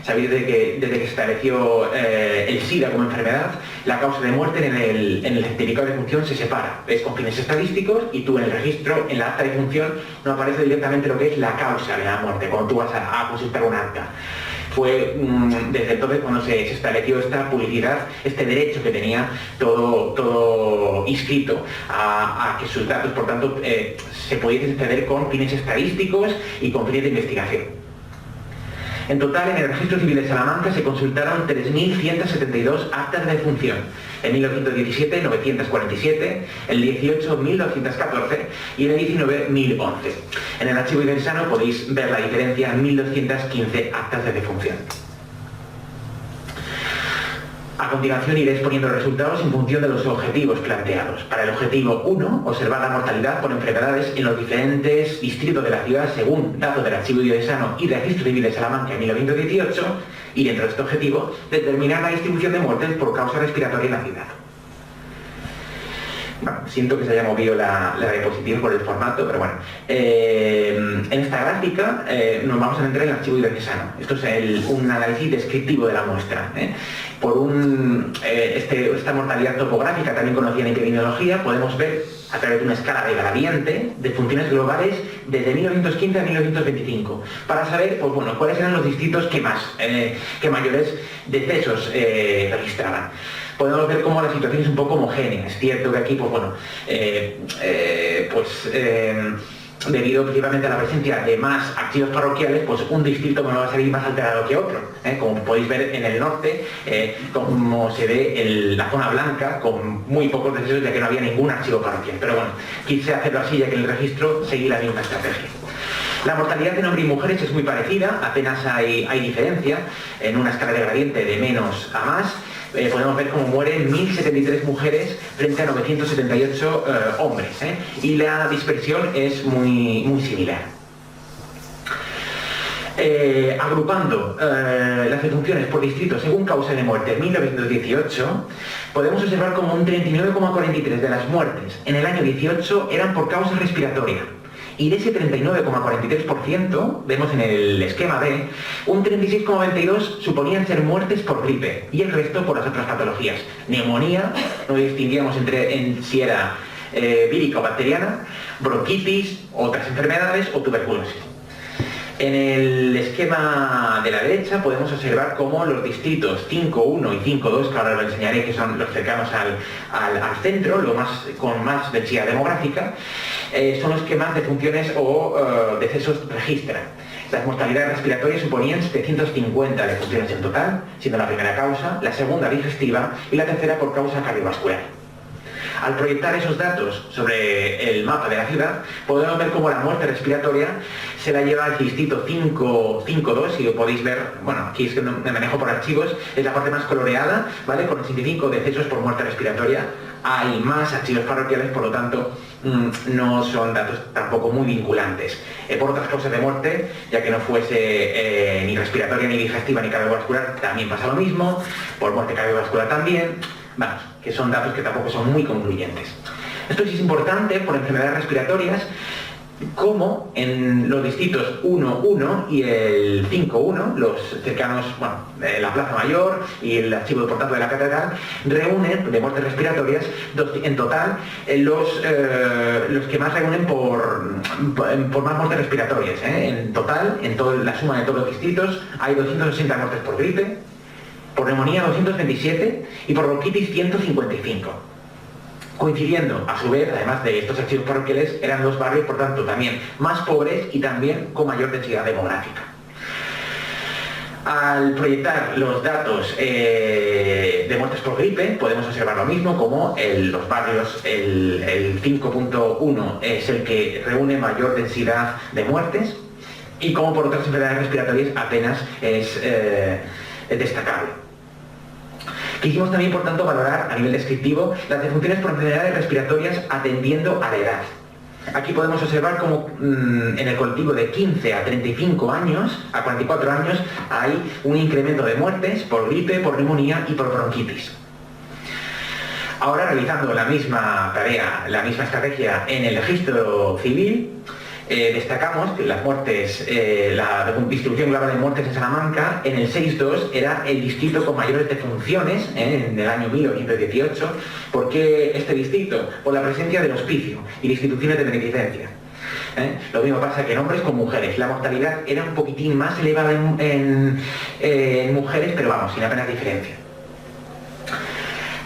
Sabéis desde que se estableció el SIDA como enfermedad, la causa de muerte en el certificado de defunción se separa. Es con fines estadísticos y tú en el registro, en la acta de defunción, no aparece directamente lo que es la causa de la muerte, cuando tú vas a consultar un acta. Fue desde entonces cuando se estableció esta publicidad, este derecho que tenía todo inscrito a que sus datos, por tanto, se pudiesen acceder con fines estadísticos y con fines de investigación. En total, en el Registro Civil de Salamanca se consultaron 3.172 actas de defunción. En 1917, 947, en el 18, 1.214 y en el 19, 1.011. En el archivo diocesano podéis ver la diferencia en 1.215 actas de defunción. A continuación iré exponiendo los resultados en función de los objetivos planteados. Para el objetivo 1, observar la mortalidad por enfermedades en los diferentes distritos de la ciudad según datos del Archivo Diocesano y Registro Civil de Salamanca en 1918, y dentro de este objetivo, determinar la distribución de muertes por causa respiratoria en la ciudad. Bueno, siento que se haya movido la diapositiva por el formato, pero bueno. En esta gráfica nos vamos a centrar en el archivo diocesano. Esto es un análisis descriptivo de la muestra. Por esta mortalidad topográfica, también conocida en epidemiología, podemos ver a través de una escala de gradiente de funciones globales desde 1915 a 1925, para saber pues, bueno, cuáles eran los distritos que mayores decesos registraban. Podemos ver cómo la situación es un poco homogénea. Es cierto que aquí, pues bueno, debido principalmente a la presencia de más archivos parroquiales, pues un distrito me va a salir más alterado que otro. Como podéis ver en el norte, como se ve la zona blanca, con muy pocos decesos, ya que no había ningún archivo parroquial. Pero bueno, quise hacerlo así, ya que en el registro seguí la misma estrategia. La mortalidad en hombres y mujeres es muy parecida, apenas hay diferencia, en una escala de gradiente de menos a más. Podemos ver cómo mueren 1.073 mujeres frente a 978 hombres, y la dispersión es muy similar. Agrupando las defunciones por distrito según causa de muerte en 1918, podemos observar como un 39,43% de las muertes en el año 18 eran por causa respiratoria. Y de ese 39,43%, vemos en el esquema B, un 36,92% suponían ser muertes por gripe y el resto por las otras patologías. Neumonía, no distinguíamos en si era vírica o bacteriana, bronquitis, otras enfermedades o tuberculosis. En el esquema de la derecha podemos observar cómo los distritos 5.1 y 5.2, que ahora lo enseñaré, que son los cercanos al centro, con más densidad demográfica, son los que más defunciones o decesos registran. Las mortalidades respiratorias suponían 750 defunciones en total, siendo la primera causa, la segunda digestiva y la tercera por causa cardiovascular. Al proyectar esos datos sobre el mapa de la ciudad, podemos ver cómo la muerte respiratoria se la lleva al distrito 5.2, si lo podéis ver, bueno, aquí es que me manejo por archivos, es la parte más coloreada, ¿vale? Con 85 decesos por muerte respiratoria. Hay más archivos parroquiales, por lo tanto, no son datos tampoco muy vinculantes. Por otras causas de muerte, ya que no fuese ni respiratoria, ni digestiva, ni cardiovascular, también pasa lo mismo. Por muerte cardiovascular también. Vamos, que son datos que tampoco son muy concluyentes. Esto sí es importante por enfermedades respiratorias, como en los distritos 1.1 y el 5.1, los cercanos, bueno, la Plaza Mayor y el archivo de portanto de la Catedral, reúnen de muertes respiratorias en total los que más reúnen por más muertes respiratorias. En total, la suma de todos los distritos, hay 260 muertes por gripe, por neumonía 227 y por bronquitis 155. Coincidiendo, a su vez, además de estos archivos parroquiales, eran los barrios, por tanto, también más pobres y también con mayor densidad demográfica. Al proyectar los datos de muertes por gripe, podemos observar lo mismo, como los barrios, el 5.1 es el que reúne mayor densidad de muertes, y como por otras enfermedades respiratorias apenas es destacable. Quisimos también, por tanto, valorar a nivel descriptivo las defunciones por enfermedades respiratorias atendiendo a la edad. Aquí podemos observar cómo en el colectivo de 15 a 35 años, a 44 años, hay un incremento de muertes por gripe, por neumonía y por bronquitis. Ahora, realizando la misma tarea, la misma estrategia en el registro civil, destacamos que las muertes, la distribución global de muertes en Salamanca, en el 6.2 era el distrito con mayores defunciones en el año 1918. ¿Por qué este distrito? Por la presencia del hospicio y de instituciones de beneficencia. Lo mismo pasa que en hombres con mujeres. La mortalidad era un poquitín más elevada en mujeres, pero vamos, sin apenas diferencia.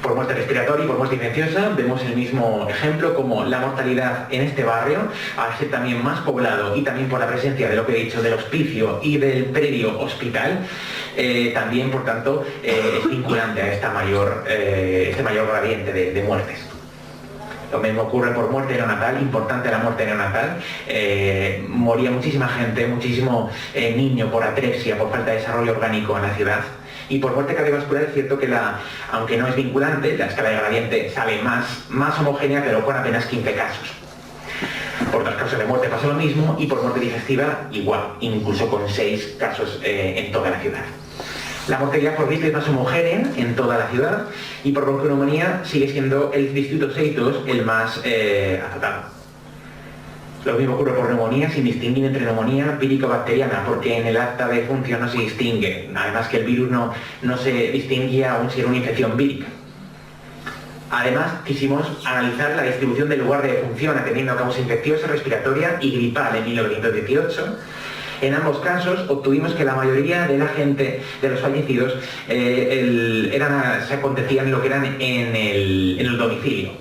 Por muerte respiratoria y por muerte infecciosa vemos el mismo ejemplo, como la mortalidad en este barrio, al ser también más poblado y también por la presencia de lo que he dicho del hospicio y del predio hospital, también por tanto es vinculante a este mayor gradiente de muertes. Lo mismo ocurre por muerte neonatal, importante la muerte neonatal. Moría muchísima gente, muchísimo niño por atrexia, por falta de desarrollo orgánico en la ciudad. Y por muerte cardiovascular es cierto que, aunque no es vinculante, la escala de gradiente sale más homogénea, pero con apenas 15 casos. Por otras causas de muerte pasa lo mismo, y por muerte digestiva igual, incluso con 6 casos en toda la ciudad. La mortalidad por gripe es más homogénea en toda la ciudad, y por bronconeumonía sigue siendo el distrito 6-2 el más azotado. Lo mismo ocurre por neumonía, sin distinguir entre neumonía vírica o bacteriana, porque en el acta de función no se distingue, además que el virus no se distinguía aún si era una infección vírica. Además, quisimos analizar la distribución del lugar de función atendiendo a causa infecciosa, respiratoria y gripal en 1918. En ambos casos obtuvimos que la mayoría de la gente, de los fallecidos, se acontecían lo que eran en el domicilio.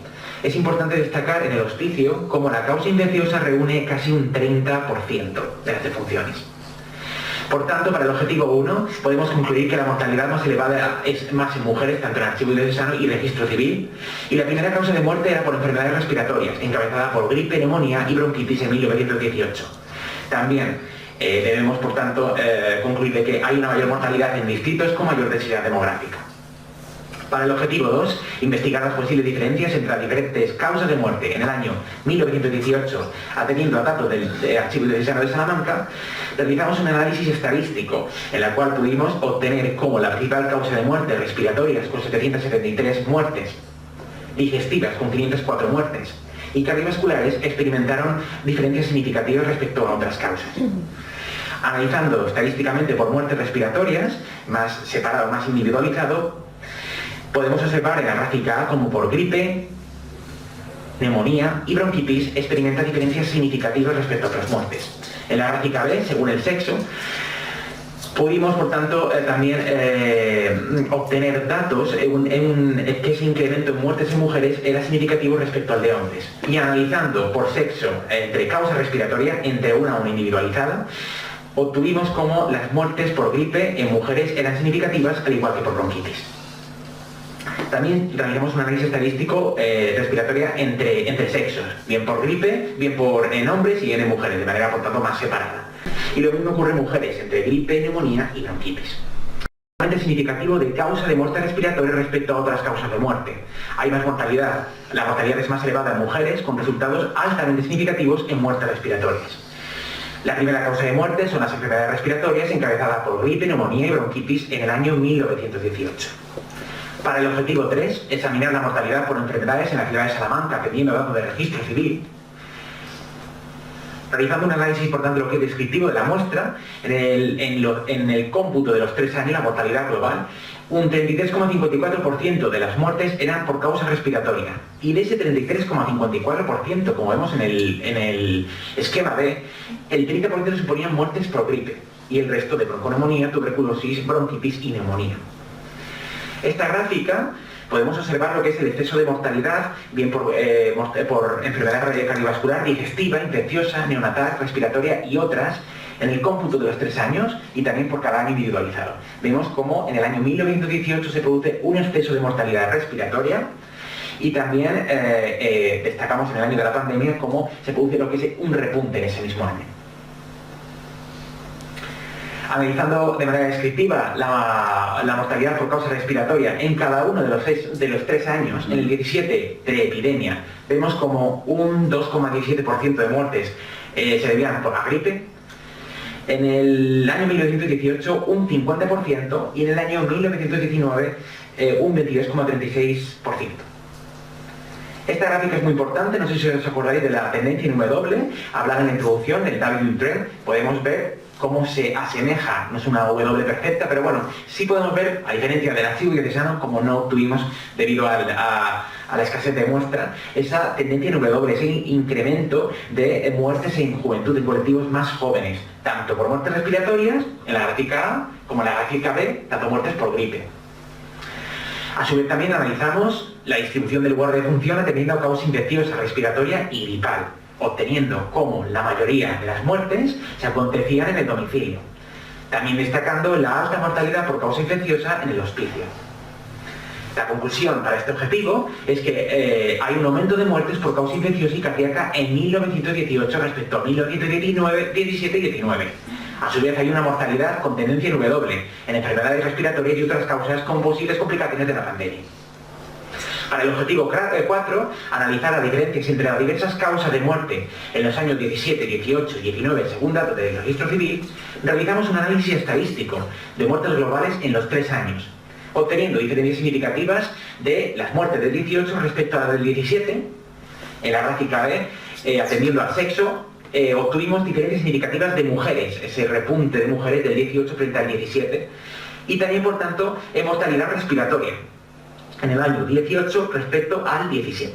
Es importante destacar en el hospicio cómo la causa infecciosa reúne casi un 30% de las defunciones. Por tanto, para el objetivo 1, podemos concluir que la mortalidad más elevada es más en mujeres, tanto en archivo diocesano y registro civil, y la primera causa de muerte era por enfermedades respiratorias, encabezada por gripe, neumonía y bronquitis en 1918. También debemos, por tanto, concluir de que hay una mayor mortalidad en distritos con mayor densidad demográfica. Para el objetivo 2, investigar las posibles diferencias entre las diferentes causas de muerte en el año 1918, atendiendo a datos del Archivo Diocesano de Salamanca, realizamos un análisis estadístico, en el cual pudimos obtener como la principal causa de muerte respiratorias, con 773 muertes, digestivas, con 504 muertes, y cardiovasculares experimentaron diferencias significativas respecto a otras causas. Analizando estadísticamente por muertes respiratorias, más separado, más individualizado, podemos observar en la gráfica A como por gripe, neumonía y bronquitis experimenta diferencias significativas respecto a otras muertes. En la gráfica B, según el sexo, pudimos, por tanto, también obtener datos en que ese incremento en muertes en mujeres era significativo respecto al de hombres. Y analizando por sexo entre causa respiratoria, entre una a una individualizada, obtuvimos como las muertes por gripe en mujeres eran significativas, al igual que por bronquitis. También realizamos un análisis estadístico respiratoria entre sexos, bien por gripe, bien en hombres y bien en mujeres, de manera por tanto más separada. Y lo mismo ocurre en mujeres, entre gripe, neumonía y bronquitis. Es significativo de causa de muerte respiratoria respecto a otras causas de muerte. Hay más mortalidad. La mortalidad es más elevada en mujeres, con resultados altamente significativos en muertes respiratorias. La primera causa de muerte son las enfermedades respiratorias encabezadas por gripe, neumonía y bronquitis en el año 1918. Para el objetivo 3, examinar la mortalidad por enfermedades en la ciudad de Salamanca, atendiendo datos de registro civil. Realizando un análisis, por tanto, lo que es descriptivo de la muestra, en el cómputo de los 3 años, la mortalidad global, un 33,54% de las muertes eran por causa respiratoria. Y de ese 33,54%, como vemos en el esquema B, el 30% suponían muertes por gripe, y el resto de bronconeumonía, tuberculosis, bronquitis y neumonía. Esta gráfica podemos observar lo que es el exceso de mortalidad, bien por enfermedad cardiovascular, digestiva, infecciosa, neonatal, respiratoria y otras, en el cómputo de los 3 años y también por cada año individualizado. Vemos cómo en el año 1918 se produce un exceso de mortalidad respiratoria y también destacamos en el año de la pandemia cómo se produce lo que es un repunte en ese mismo año. Analizando de manera descriptiva la mortalidad por causa respiratoria en cada uno de los 3 años, en el 17 de epidemia, vemos como un 2,17% de muertes se debían por la gripe, en el año 1918 un 50% y en el año 1919 un 22,36%. Esta gráfica es muy importante, no sé si os acordáis de la tendencia en W, hablada en la introducción, del W-trend, podemos ver cómo se asemeja, no es una W perfecta, pero bueno, sí podemos ver, a diferencia del archivo diocesano, como no obtuvimos debido a la escasez de muestra, esa tendencia en W, ese incremento de muertes en juventud, en colectivos más jóvenes, tanto por muertes respiratorias, en la gráfica A, como en la gráfica B, tanto muertes por gripe. A su vez también analizamos la distribución del lugar de función atendiendo a causas infecciosas, respiratoria y gripal, obteniendo cómo la mayoría de las muertes se acontecían en el domicilio, también destacando la alta mortalidad por causa infecciosa en el hospicio. La conclusión para este objetivo es que hay un aumento de muertes por causa infecciosa y cardíaca en 1918 respecto a 1919, 17 y 19. A su vez hay una mortalidad con tendencia en W, en enfermedades respiratorias y otras causas con posibles complicaciones de la pandemia. Para el objetivo 4, analizar las diferencias entre las diversas causas de muerte en los años 17, 18 y 19, según datos del registro civil, realizamos un análisis estadístico de muertes globales en los 3 años, obteniendo diferencias significativas de las muertes del 18 respecto a las del 17. En la gráfica B, atendiendo al sexo, obtuvimos diferencias significativas de mujeres, ese repunte de mujeres del 18 frente al 17, y también, por tanto, en mortalidad respiratoria en el año 18 respecto al 17.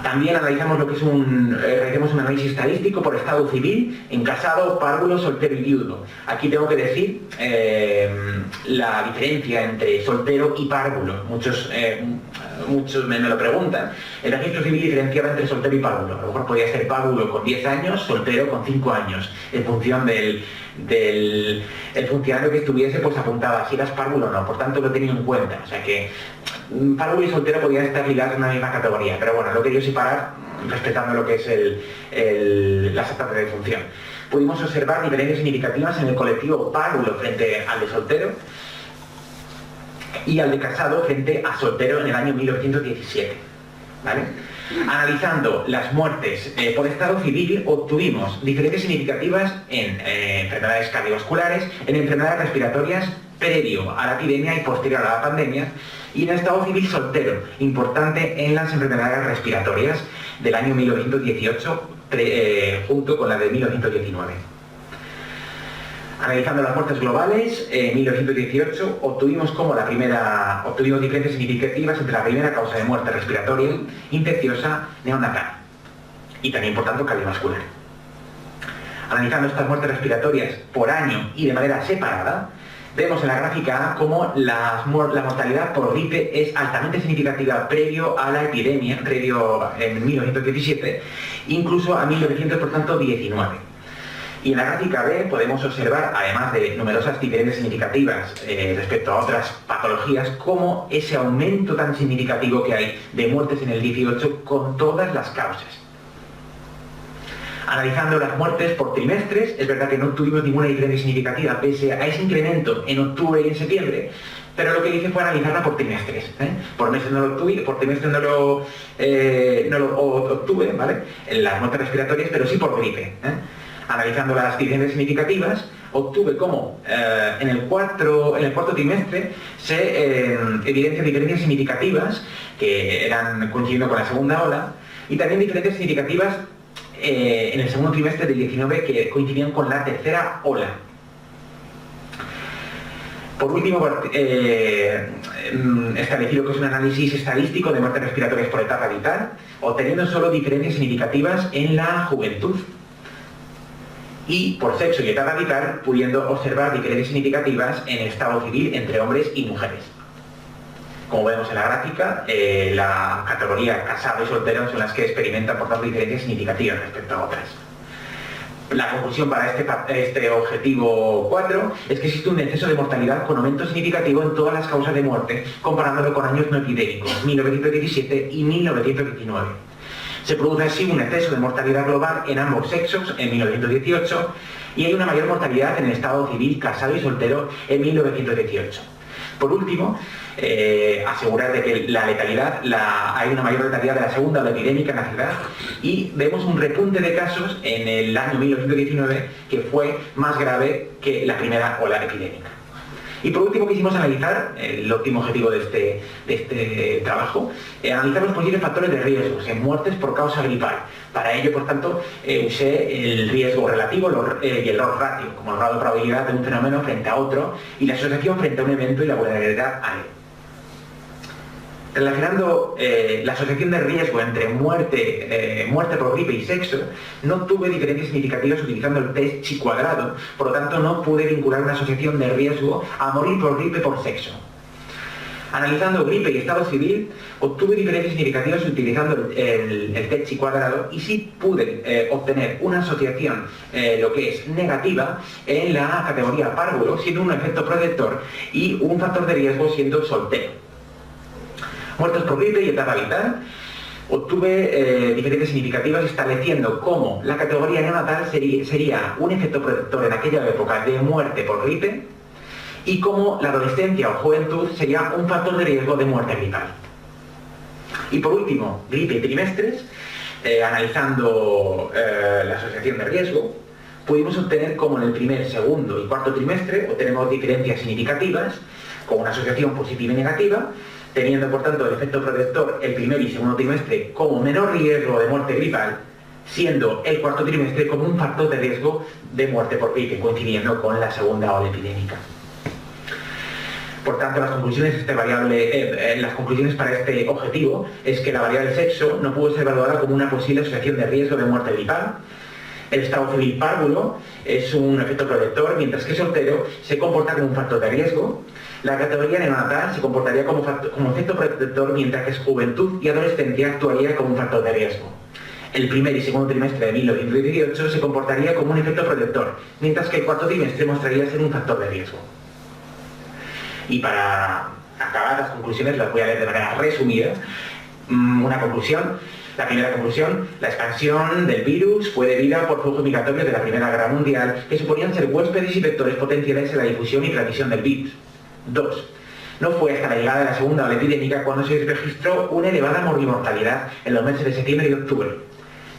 También analizamos lo que es realizamos un análisis estadístico por estado civil en casado, párvulo, soltero y viudo. Aquí tengo que decir la diferencia entre soltero y párvulo. Muchos me lo preguntan. El registro civil diferenciaba entre soltero y párvulo. A lo mejor podía ser párvulo con 10 años, soltero con 5 años, en función del funcionario que estuviese, pues apuntaba si eras párvulo o no. Por tanto, lo he tenido en cuenta. O sea que párvulo y soltero podían estar ligados en una misma categoría, pero bueno, lo quería separar respetando lo que es las actas de defunción. Pudimos observar diferencias significativas en el colectivo párvulo frente al de soltero y al de casado frente a soltero en el año 1917. ¿Vale? Analizando las muertes por estado civil, obtuvimos diferencias significativas en enfermedades cardiovasculares, en enfermedades respiratorias previo a la epidemia y posterior a la pandemia, y en el estado civil soltero, importante en las enfermedades respiratorias del año 1918 junto con la de 1919. Analizando las muertes globales, en 1918 obtuvimos diferencias significativas entre la primera causa de muerte respiratoria infecciosa neonatal y también, por tanto, cardiovascular. Analizando estas muertes respiratorias por año y de manera separada, vemos en la gráfica A cómo la mortalidad por gripe es altamente significativa previo a la epidemia, previo en 1917, incluso a 1919. Y en la gráfica B podemos observar, además de numerosas diferencias significativas respecto a otras patologías, cómo ese aumento tan significativo que hay de muertes en el 18 con todas las causas. Analizando las muertes por trimestres, es verdad que no tuvimos ninguna diferencia significativa pese a ese incremento en octubre y en septiembre, pero lo que hice fue analizarla por trimestres. Por meses no lo obtuve, por trimestres no lo obtuve, ¿vale? En las muertes respiratorias, pero sí por gripe. Analizando las diferencias significativas, obtuve cómo en el cuarto trimestre se evidencian diferencias significativas que eran coincidiendo con la segunda ola, y también diferencias significativas en el segundo trimestre del 19 que coincidían con la tercera ola. Por último, establecí lo que es un análisis estadístico de muertes respiratorias por etapa vital, obteniendo solo diferencias significativas en la juventud. Y por sexo y etapa vital, pudiendo observar diferencias significativas en el estado civil entre hombres y mujeres. Como vemos en la gráfica, la categoría casado y soltero son las que experimentan, por tanto, diferencias significativas respecto a otras. La conclusión para este objetivo 4 es que existe un exceso de mortalidad con aumento significativo en todas las causas de muerte, comparándolo con años no epidémicos, 1917 y 1919. Se produce así un exceso de mortalidad global en ambos sexos en 1918 y hay una mayor mortalidad en el estado civil casado y soltero en 1918. Por último, asegurar de que la letalidad, hay una mayor letalidad de la segunda ola epidémica en la ciudad, y vemos un repunte de casos en el año 1919 que fue más grave que la primera ola epidémica. Y por último quisimos analizar, el último objetivo de este trabajo, analizar los posibles factores de riesgos en muertes por causa gripal. Para ello, por tanto, usé el riesgo relativo y el odds ratio, como el grado de probabilidad de un fenómeno frente a otro, y la asociación frente a un evento y la vulnerabilidad a él. Relacionando la asociación de riesgo entre muerte por gripe y sexo, no tuve diferencias significativas utilizando el test chi cuadrado, por lo tanto no pude vincular una asociación de riesgo a morir por gripe por sexo. Analizando gripe y estado civil, obtuve diferencias significativas utilizando el test chi cuadrado y sí pude obtener una asociación, lo que es negativa, en la categoría párvulo, siendo un efecto protector, y un factor de riesgo siendo soltero. Muertos por gripe y etapa vital, obtuve diferencias significativas estableciendo cómo la categoría neonatal sería un efecto protector en aquella época de muerte por gripe y cómo la adolescencia o juventud sería un factor de riesgo de muerte gripal. Y por último, gripe y trimestres, analizando la asociación de riesgo, pudimos obtener cómo en el primer, segundo y cuarto trimestre obtenemos diferencias significativas con una asociación positiva y negativa, teniendo por tanto el efecto protector el primer y segundo trimestre como menor riesgo de muerte gripal, siendo el cuarto trimestre como un factor de riesgo de muerte por gripe, coincidiendo con la segunda ola epidémica. Por tanto, las conclusiones para este objetivo es que la variable sexo no pudo ser evaluada como una posible asociación de riesgo de muerte gripal. El estado civil párvulo es un efecto protector, mientras que soltero se comporta como un factor de riesgo. La categoría neonatal se comportaría como efecto protector, mientras que juventud y adolescencia actuaría como un factor de riesgo. El primer y segundo trimestre de 1918 se comportaría como un efecto protector, mientras que el cuarto trimestre mostraría ser un factor de riesgo. Y para acabar las conclusiones las voy a leer de manera resumida. Una conclusión. La primera conclusión: la expansión del virus fue debida por flujos migratorios de la Primera Guerra Mundial que suponían ser huéspedes y vectores potenciales en la difusión y transmisión del virus. 2. No fue hasta la llegada de la segunda ola epidémica cuando se registró una elevada morbimortalidad en los meses de septiembre y octubre.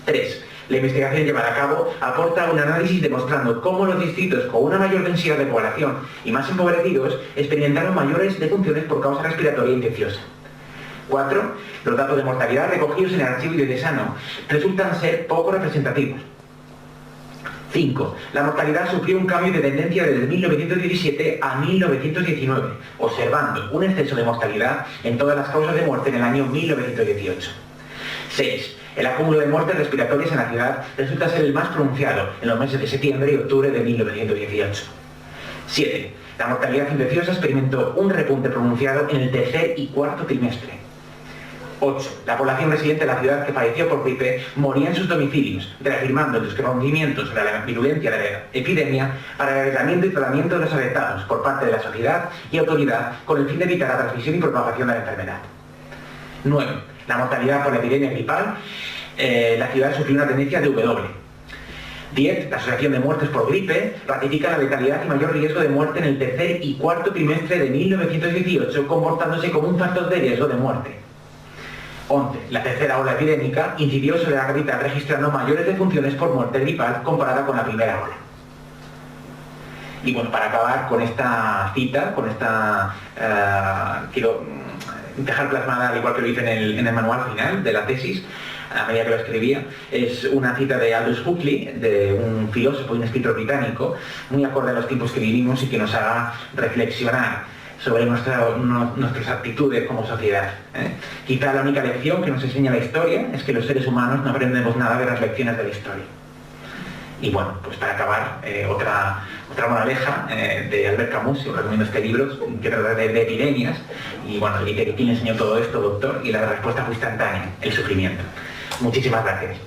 3. La investigación llevada a cabo aporta un análisis demostrando cómo los distritos con una mayor densidad de población y más empobrecidos experimentaron mayores defunciones por causa respiratoria infecciosa. 4. Los datos de mortalidad recogidos en el archivo diocesano resultan ser poco representativos. 5. La mortalidad sufrió un cambio de tendencia desde 1917 a 1919, observando un exceso de mortalidad en todas las causas de muerte en el año 1918. 6. El acúmulo de muertes respiratorias en la ciudad resulta ser el más pronunciado en los meses de septiembre y octubre de 1918. 7. La mortalidad infecciosa experimentó un repunte pronunciado en el tercer y cuarto trimestre. 8. La población residente de la ciudad que falleció por gripe moría en sus domicilios, reafirmando los conocimientos sobre la virulencia de la epidemia para el aislamiento y tratamiento de los afectados por parte de la sociedad y autoridad con el fin de evitar la transmisión y propagación de la enfermedad. 9. La mortalidad por la epidemia gripal, la ciudad sufrió una tendencia de W. 10. La asociación de muertes por gripe ratifica la letalidad y mayor riesgo de muerte en el tercer y cuarto trimestre de 1918, comportándose como un factor de riesgo de muerte. 11. La tercera ola epidémica incidió sobre la capital registrando mayores defunciones por muerte gripal comparada con la primera ola. Y bueno, para acabar con esta cita, quiero dejar plasmada, al igual que lo hice en el manual final de la tesis, a medida que lo escribía, es una cita de Aldous Huxley, de un filósofo y un escritor británico, muy acorde a los tiempos que vivimos y que nos haga reflexionar sobre nuestras actitudes como sociedad. Quizá la única lección que nos enseña la historia es que los seres humanos no aprendemos nada de las lecciones de la historia. Y bueno, pues para acabar, otra moraleja de Albert Camus, os recomiendo este libro, que trata de epidemias, y bueno, le dice que quién enseñó todo esto, doctor, y la respuesta fue instantánea: el sufrimiento. Muchísimas gracias.